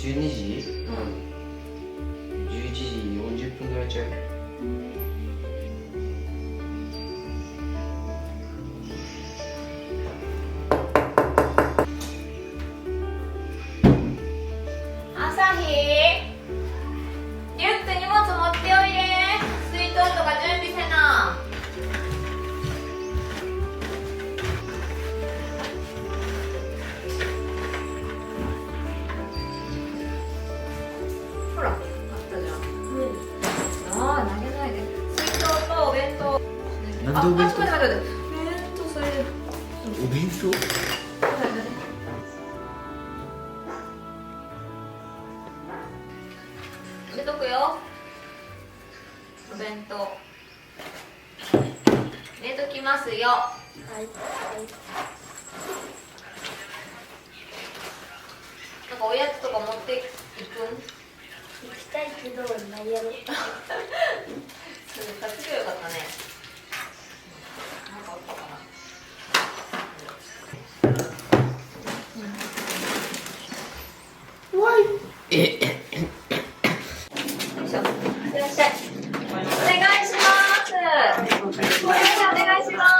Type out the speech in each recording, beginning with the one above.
12時、11時40分ぐらいちゃう。朝日、リュック荷物持っておいで。水筒とか準備せな。ほら、あったじゃん。ああ、投げないで。水筒とお弁当。なんでお弁当？あ、待って待って待って。弁当それ。お弁当？入れとくよ。お弁当。入れときますよ。はい。なんかおやつとか持っていくん？行きたいけど、何やろう。それ買ってくればよかったね。なんかあったかな。え、よいしょ。いらっしゃい。お願いします。お願いします。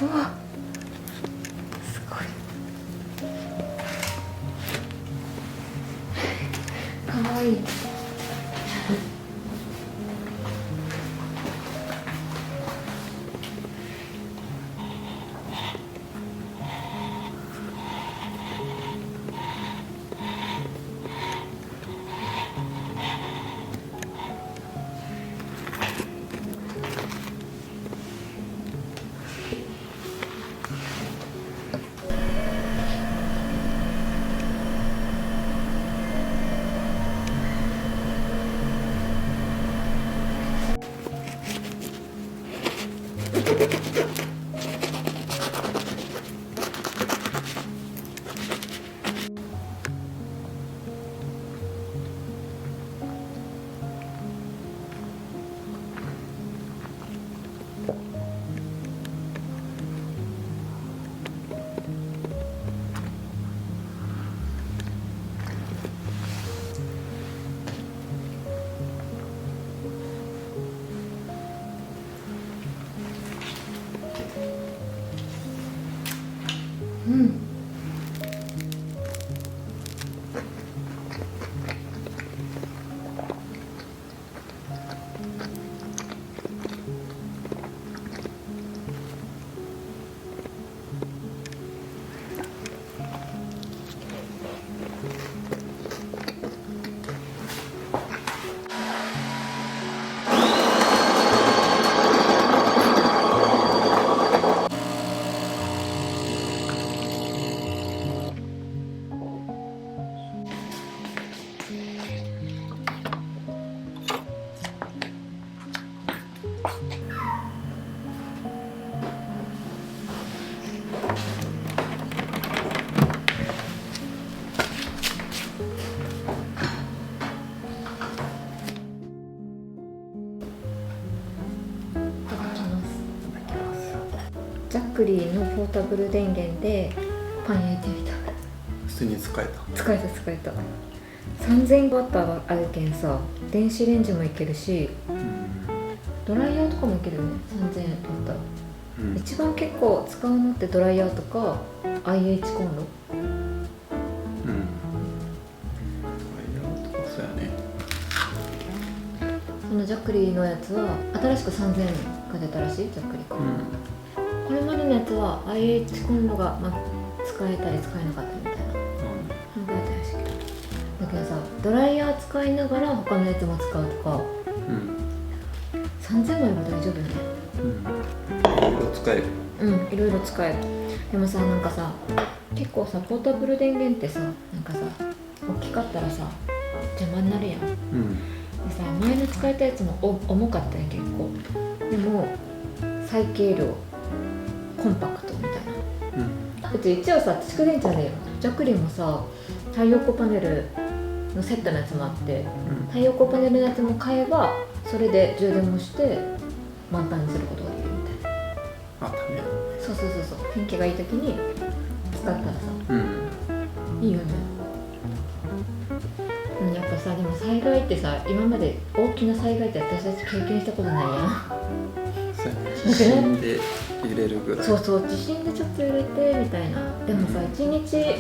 うわ、すごい。かわいい。うんジャックリーのポータブル電源でパン焼いてみた。普通に使えた。使えた3000ワットあるけんさ、電子レンジもいけるしドライヤーとかもいけるよね。3000円取ったら、一番結構使うのってドライヤーとか IH コンロ。そうやね。このジャックリーのやつは新しく3000円が出たらしい。ジャックリーから、これまでのやつは IH コンロが、使えたり使えなかったみたいな考えたらしいけど、だけどさ、ドライヤー使いながら他のやつも使うとか、3000もあれば大丈夫よね。いろいろ使える。いろいろ使える。でもさ、なんかさ、結構さ、ポータブル電源ってさ、なんかさ、大きかったらさ邪魔になるやん。でさ、前の使えたやつも重かったよ結構。でも最軽量コンパクトみたいな。うち一応さ、蓄電池あるよ。ジャックリーもさ、太陽光パネルのセットのやつもあって、太陽光パネルのやつも買えばそれで充電もして満タンにすることができるみたいな。ためや。そう天気がいい時に使ったらさ、いいよね。やっぱさ、でも災害ってさ、今まで大きな災害って私たち経験したことないやん。そうやね。地震で揺れるぐらい。地震でちょっと揺れてみたいな。でもさ、1日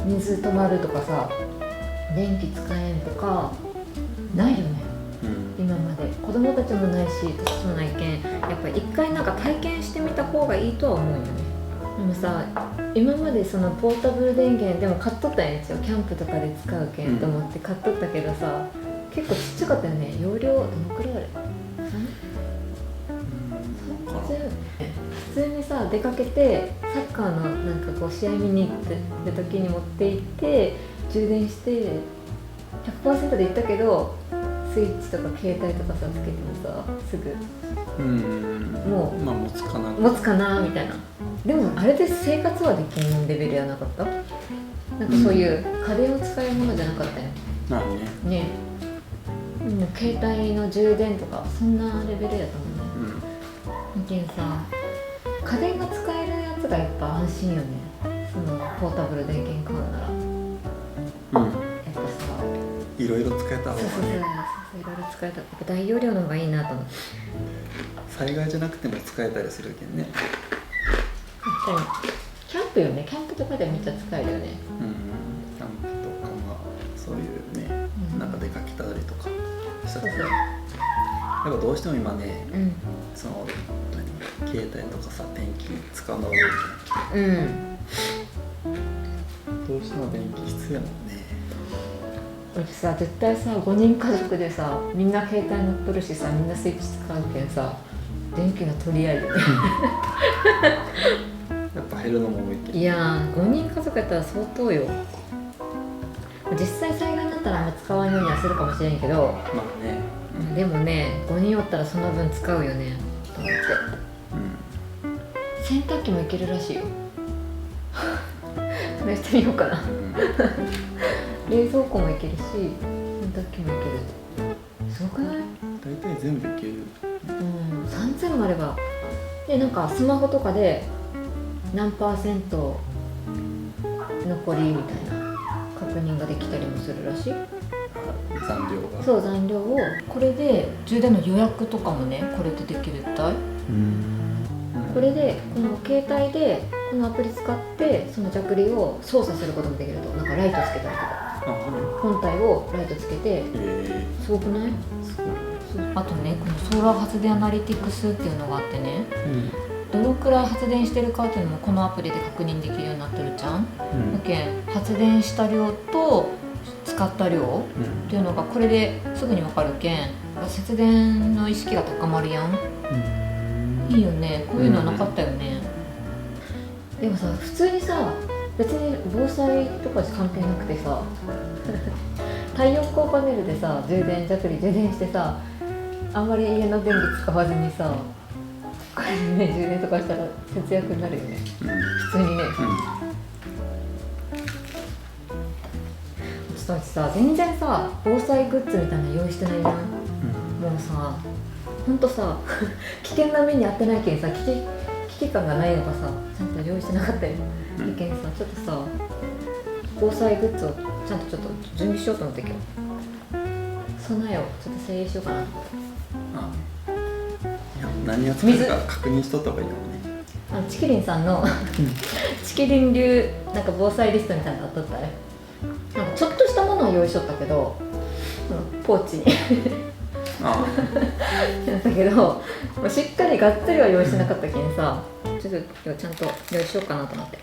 水止まるとかさ、電気使えんとかないよね、今まで。子供たちもないし私もないけん、やっぱり一回なんか体験してみた方がいいとは思うよね。でもさ、今までそのポータブル電源でも買っとったんやつよ。キャンプとかで使うけんと思って買っとったけどさ、結構ちっちゃかったよね。容量どのくらいあれ？普通にさ、出かけてサッカーのなんかこう試合見に行ってる時に持って行って充電して 100% で行ったけど、スイッチとか携帯とかさつけてもさ、すぐもう持つかなみたいな。でもあれで生活はできんレベルやなかった？なんかそういう家電を使えるものじゃなかったよね。もう携帯の充電とかそんなレベルやったもんね。けんさ、家電が使えるやつがやっぱ安心よね。そのポータブル電源買うなら、やっぱさ、いろいろ使えた方がね。いろいろ使えた。やっぱ大容量の方がいいなと思って。災害じゃなくても使えたりするけんね。確かにキャンプよね。キャンプとかでめっちゃ使えるよね。キャンプとかそういうね、なんか出かけたりとかしたら、やっぱどうしても今ね、その携帯とかさ、電気使うのが多いけん、どうしても電気必要やもんね。うちさ、絶対さ、5人家族でさ、みんな携帯乗っとるしさ、みんなスイッチ使うけんさ、電気の取り合いよね。やっぱ減るのも多いけど。いやー、5人家族やったら相当よ。実際災害になったらあんま使わんようにはするかもしれんけど、でもね、5人おったらその分使うよねと思って。洗濯機もいけるらしいよ。試してみようかな。冷蔵庫もいけるし、洗濯機もいける。すごくない？大体全部いける。3000もあれば。で、なんかスマホとかで何%残りみたいな確認ができたりもするらしい。残量が。そう、残量をこれで充電の予約とかもね、これでできるったい。これでこの携帯でこのアプリ使ってそのジャクリを操作することもできると。なんかライトつけたりとか本体をライトつけて、すごくない？すごい。あとね、このソーラー発電アナリティクスっていうのがあってね、どのくらい発電してるかっていうのもこのアプリで確認できるようになってるじゃん。だけん発電した量と使った量っていうのがこれですぐに分かるけん、節電の意識が高まるやん。いいよね、こういうのはなかったよね。でもさ、普通にさ、別に防災とか関係なくてさ太陽光パネルでさ、ジャクリ充電してさ、あんまり家の電気使わずにさ、これでね、充電とかしたら節約になるよね、普通にね。ちょっとさ、全然さ、防災グッズみたいなの用意してないやん。もうさ、ほんとさ危険な目に遭ってないけんさ、危機感がないのかさ、ちゃんと用意してなかったよ。だけんさ、ちょっとさ、防災グッズをちゃんとちょっと準備しようと思って今日備えをちょっと整理しようかなと思って。いや、何を作るか確認しとった方がいいかもね。チキリンさんのチキリン流なんか防災リストみたいなのあっとったね。なんかちょっとしたものを用意しとったけど、ポーチにだけどしっかりがっつりは用意してなかったけんさ、ちょっと今日ちゃんと用意しようかなと思って。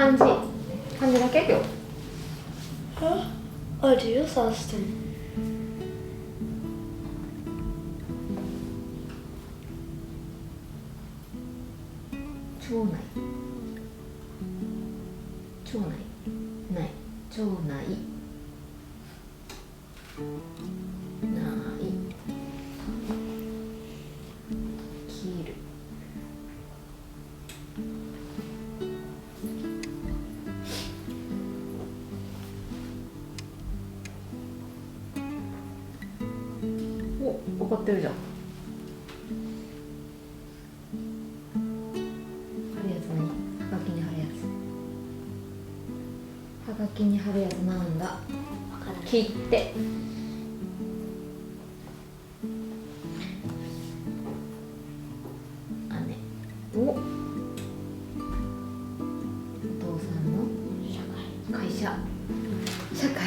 漢字だけ今日。あるよ、さしても。町内ない町内ない切るお、怒ってるじゃん。貼るやつ何？はがきに貼るやつ。はがきに貼るやつなんだ。切って姉お父さんの会社社会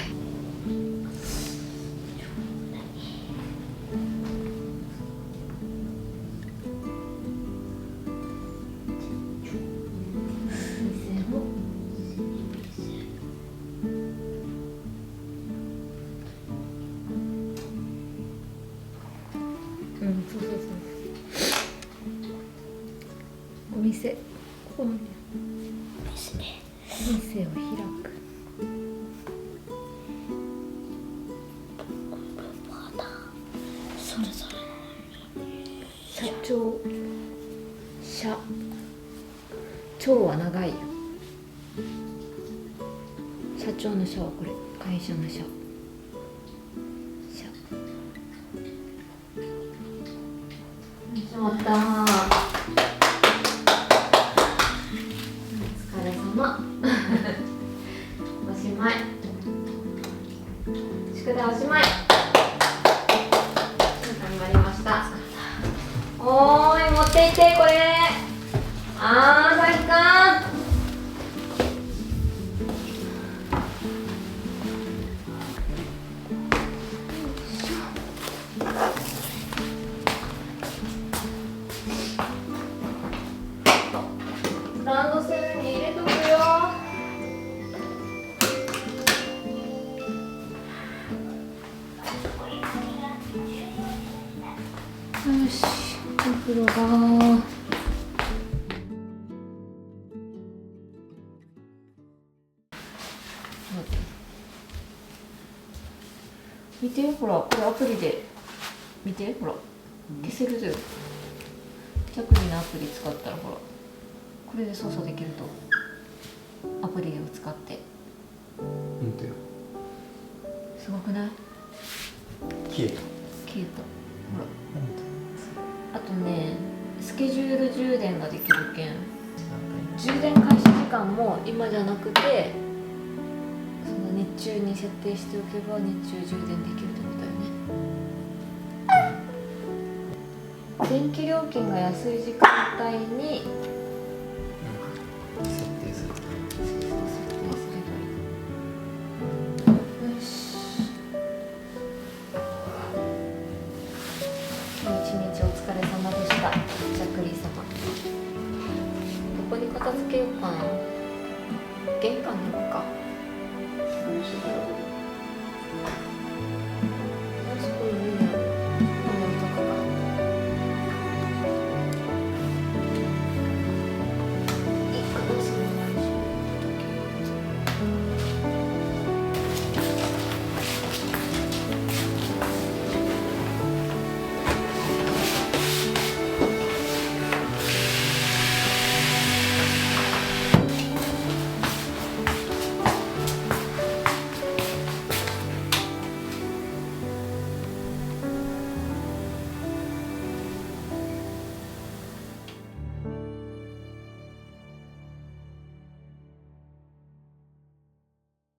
そうそうそうお店ここのね店を開くそれぞれ社長長は長いよ社長の社はこれ会社の社しまったーお疲れ様おしまい宿題おしまい頑張りましたおーい持っていてこれさきかんランドセルに入れとくよよしお風呂が見てほらこれアプリで見てほら消せるよジャクリのアプリ使ったらほらこれで操作できるとアプリを使って本当よすごくない消えたほらあとねスケジュール充電ができるけん充電開始時間も今じゃなくてその日中に設定しておけば日中充電できるってことだよね電気料金が安い時間帯に設定する。よし今日一日お疲れ様でしたジャクリー様どこに片付けようかな玄関に置くか